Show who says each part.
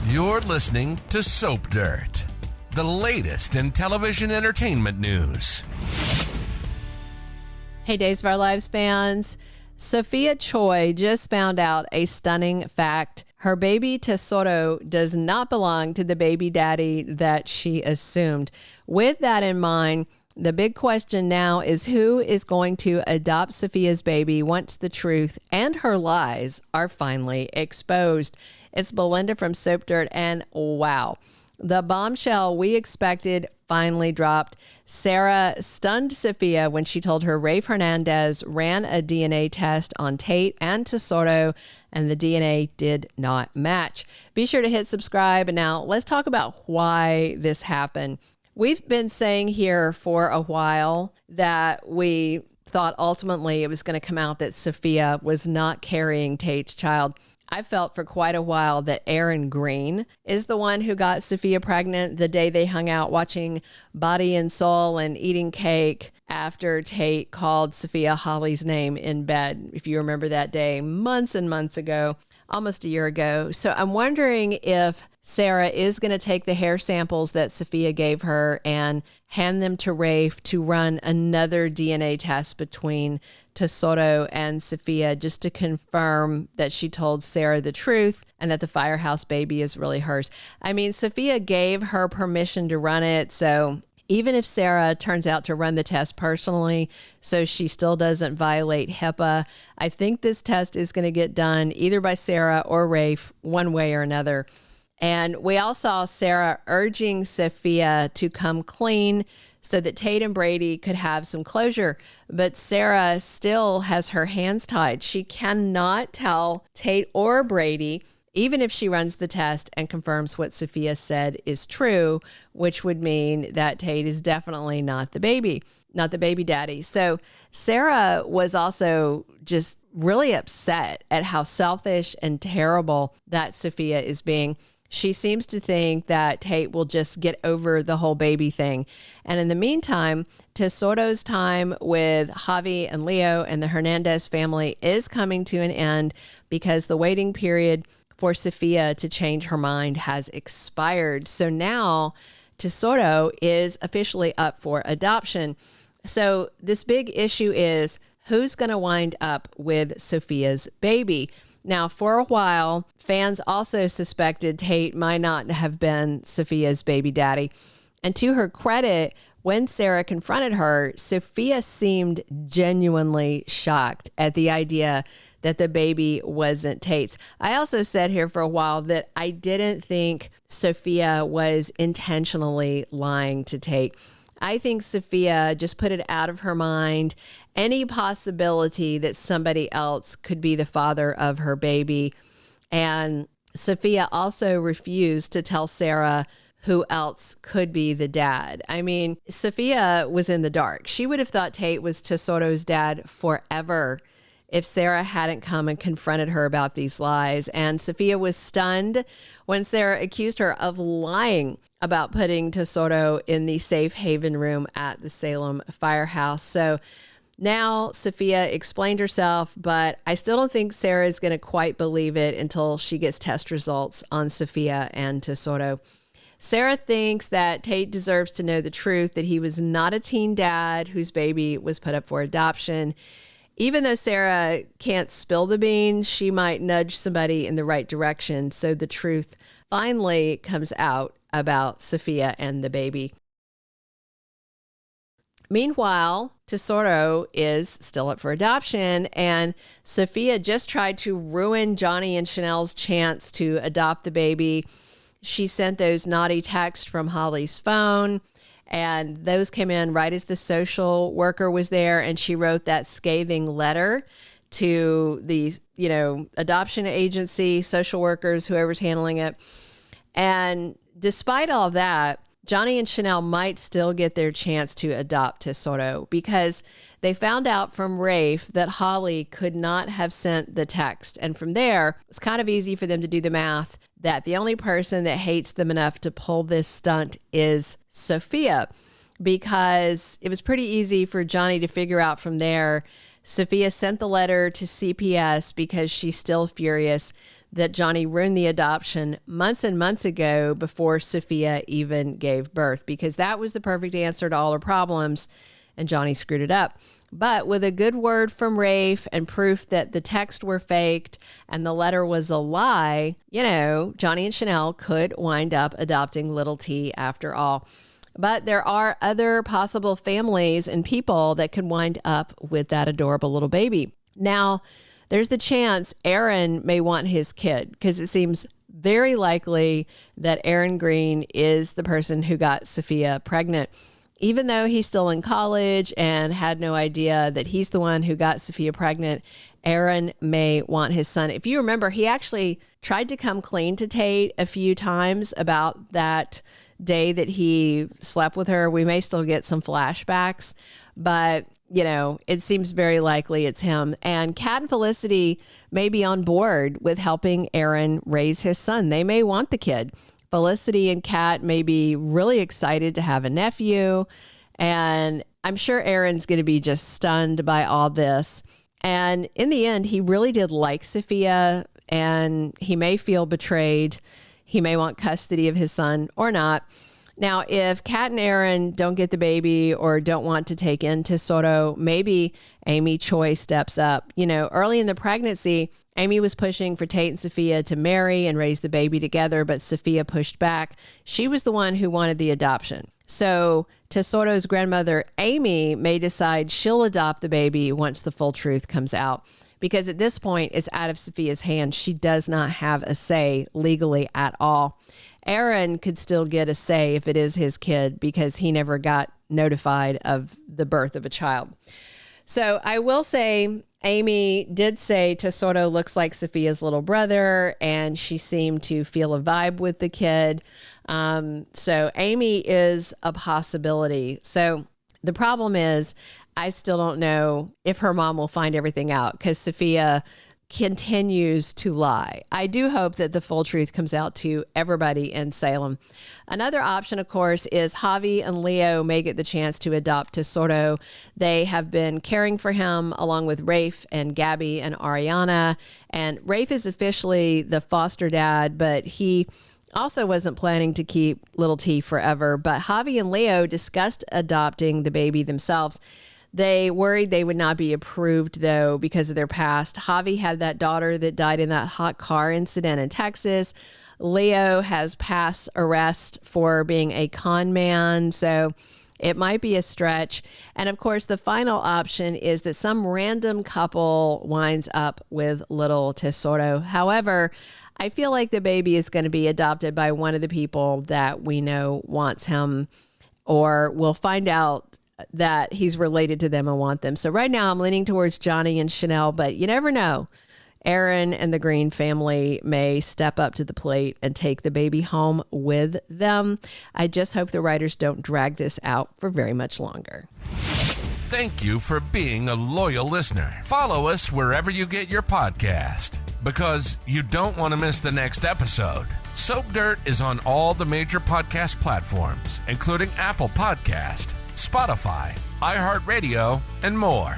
Speaker 1: You're listening to Soap Dirt, the latest in television entertainment news.
Speaker 2: Hey, Days of Our Lives fans. Sophia Choi just found out a stunning fact. Her baby Tesoro does not belong to the baby daddy that she assumed. With that in mind, the big question now is who is going to adopt Sophia's baby once the truth and her lies are finally exposed. It's Belinda from Soap Dirt, and wow, the bombshell we expected finally dropped. Sarah stunned Sophia when she told her Rafe Hernandez ran a DNA test on Tate and Tesoro, and the DNA did not match. Be sure to hit subscribe. And now let's talk about why this happened. We've been saying here for a while that we thought ultimately it was going to come out that Sophia was not carrying Tate's child. I felt for quite a while that Aaron Greene is the one who got Sophia pregnant the day they hung out watching Body and Soul and eating cake after Tate called Sophia Holly's name in bed. If you remember that day, months and months ago, almost a year ago. So I'm wondering if Sarah is going to take the hair samples that Sophia gave her and hand them to Rafe to run another DNA test between Tesoro and Sophia just to confirm that she told Sarah the truth and that the firehouse baby is really hers. I mean, Sophia gave her permission to run it, so even if Sarah turns out to run the test personally, so she still doesn't violate HIPAA, I think this test is going to get done either by Sarah or Rafe, one way or another. And we all saw Sarah urging Sophia to come clean so that Tate and Brady could have some closure. But Sarah still has her hands tied. She cannot tell Tate or Brady, even if she runs the test and confirms what Sophia said is true, which would mean that Tate is definitely not the baby daddy. So Sarah was also just really upset at how selfish and terrible that Sophia is being. She seems to think that Tate will just get over the whole baby thing. And in the meantime, Tesoro's time with Javi and Leo and the Hernandez family is coming to an end because the waiting period for Sophia to change her mind has expired. So now Tesoro is officially up for adoption. So this big issue is who's going to wind up with Sophia's baby. Now, for a while, fans also suspected Tate might not have been Sophia's baby daddy. And to her credit, when Sarah confronted her, Sophia seemed genuinely shocked at the idea that the baby wasn't Tate's. I also said here for a while that I didn't think Sophia was intentionally lying to Tate. I think Sophia just put it out of her mind any possibility that somebody else could be the father of her baby. And Sophia also refused to tell Sarah who else could be the dad. I mean, Sophia was in the dark. She would have thought Tate was Tesoro's dad forever if Sarah hadn't come and confronted her about these lies. And Sophia was stunned when Sarah accused her of lying about putting Tesoro in the safe haven room at the Salem firehouse. So now Sophia explained herself, but I still don't think Sarah is going to quite believe it until she gets test results on Sophia and Tesoro. Sarah thinks that Tate deserves to know the truth, that he was not a teen dad whose baby was put up for adoption. Even though Sarah can't spill the beans, she might nudge somebody in the right direction so the truth finally comes out about Sophia and the baby. Meanwhile, Tesoro is still up for adoption, and Sophia just tried to ruin Johnny and Chanel's chance to adopt the baby. She sent those naughty texts from Holly's phone, and those came in right as the social worker was there, and she wrote that scathing letter to the, adoption agency, social workers, whoever's handling it. And despite all that, Johnny and Chanel might still get their chance to adopt Tesoro because they found out from Rafe that Holly could not have sent the text. And from there, it's kind of easy for them to do the math that the only person that hates them enough to pull this stunt is Sophia, because it was pretty easy for Johnny to figure out from there. Sophia sent the letter to CPS because she's still furious that Johnny ruined the adoption months and months ago before Sophia even gave birth, because that was the perfect answer to all her problems, and Johnny screwed it up. But with a good word from Rafe and proof that the texts were faked and the letter was a lie, Johnny and Chanel could wind up adopting little T after all. But there are other possible families and people that could wind up with that adorable little baby. Now, there's the chance Aaron may want his kid, because it seems very likely that Aaron Greene is the person who got Sophia pregnant. Even though he's still in college and had no idea that he's the one who got Sophia pregnant, Aaron may want his son. If you remember, he actually tried to come clean to Tate a few times about that day that he slept with her. We may still get some flashbacks, but it seems very likely it's him. And Kat and Felicity may be on board with helping Aaron raise his son. They may want the kid. Felicity and Kat may be really excited to have a nephew. And I'm sure Aaron's going to be just stunned by all this. And in the end, he really did like Sophia, and he may feel betrayed. He may want custody of his son or not. Now, if Kat and Aaron don't get the baby or don't want to take in Tesoro, maybe Amy Choi steps up. Early in the pregnancy, Amy was pushing for Tate and Sophia to marry and raise the baby together, but Sophia pushed back. She was the one who wanted the adoption. So Tesoro's grandmother, Amy, may decide she'll adopt the baby once the full truth comes out, because at this point, it's out of Sophia's hands. She does not have a say legally at all. Aaron could still get a say if it is his kid, because he never got notified of the birth of a child. So I will say Amy did say Tesoro looks like Sophia's little brother, and she seemed to feel a vibe with the kid. So Amy is a possibility. So the problem is, I still don't know if her mom will find everything out, because Sophia continues to lie. I do hope that the full truth comes out to everybody in Salem. Another option, of course, is Javi and Leo may get the chance to adopt Tesoro. They have been caring for him along with Rafe and Gabby and Ariana. And Rafe is officially the foster dad, but he also wasn't planning to keep little T forever. But Javi and Leo discussed adopting the baby themselves. They worried they would not be approved, though, because of their past. Javi had that daughter that died in that hot car incident in Texas. Leo has past arrest for being a con man, so it might be a stretch. And of course, the final option is that some random couple winds up with little Tesoro. However, I feel like the baby is going to be adopted by one of the people that we know wants him, or we'll find out that he's related to them and want them. So right now I'm leaning towards Johnny and Chanel, but you never know. Aaron and the Greene family may step up to the plate and take the baby home with them. I just hope the writers don't drag this out for very much longer.
Speaker 1: Thank you for being a loyal listener. Follow us wherever you get your podcast, because you don't want to miss the next episode. Soap Dirt is on all the major podcast platforms, including Apple Podcast, Spotify, iHeartRadio, and more.